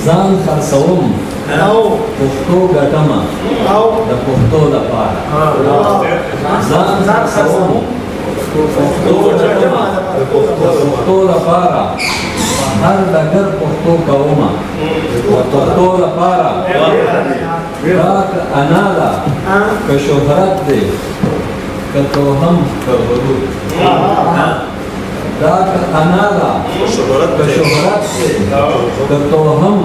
ځان خرڅوم پښتو ګټمه د پښتو لپاره ځان خرڅوم پښتو ګټمه د پښتو لپاره هر ډګر پښتو کومه د پښتو لپاره دا انا ده که شهرت دی که توهم که غرور دا انا ده که شهرت دی که توهم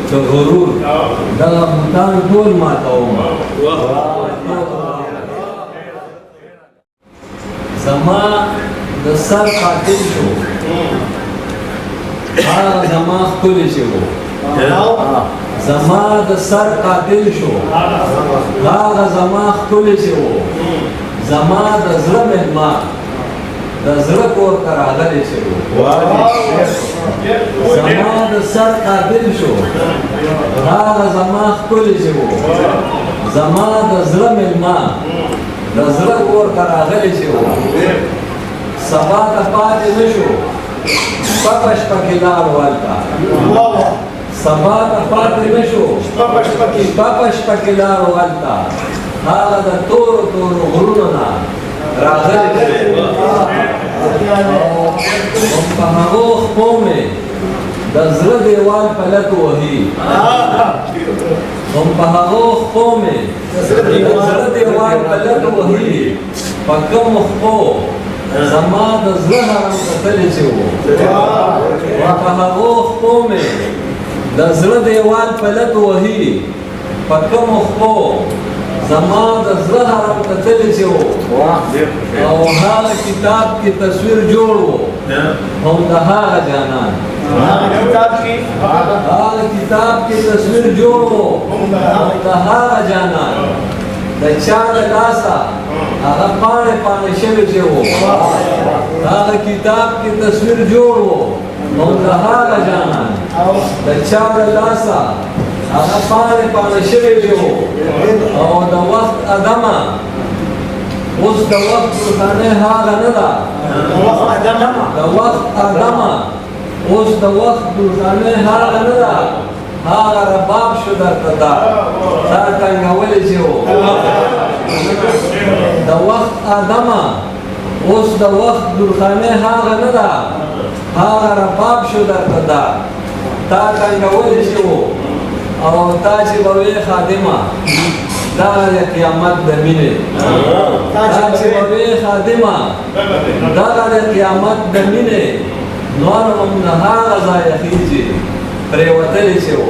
که غرور دغه بوتان ټول ماتوم زما د سر قاتل شو هغه زما ښکلی چې و زما د سر قاتل شو هغه زما ښکلی چې و زما د زړه مېلمه د زړه کور ته راغلی چې و زما د سر قاتل شو هغه زما ښکلی چې و زما د زړه مېلمه د زړه کور ته راغلی چې و سبا ته پاتې نه شو شپه شپه کې لار والته سبا ته پاتې نه شو شپه شپه کې لار والته هغه د تورو تورو غرونو نه راغلی په هغو خپو مې د زړه دیوال پلک وهي په هغو خپو مې د زړه دیوال پلک وهي په کومو خپو زما د زړه حرم کتلی چې و په هغو خپو مې د زړه دیوال پلک وهي په کومو خپو زما د زړه حرم کتلی چې و او هغه کتاب کې تصویر جوړ و هم د هغه جانان هغه کتاب کې تصویر جوړ و هم د هغه جانان د چا د لاسه هغه پاڼې پاڼې شوي چې و هغه کتاب کې تصویر جوړ و هم د هغه جانان د چا د لاسه هغه پاڼې پاڼې شوي چې و او د وخت ادمه اوس د وخت ورخانۍ هغه نه ده د وخت ادمه اوس د وخت ورخانۍ هغه نه ده هغه رباب شو درته دا تا ټنګولې چې و د وخت ادمه اوس د وخت درخانۍ هغه نه ده هغه رباب شو درته دا تا ټنګولې چې و او تا چې به وې خادمه دغه د قیامت د مینې تا چې به وې خادمه دغه د قیامت د مینې نور هم نه هغه ځایه خیږي پرېوتلی چې و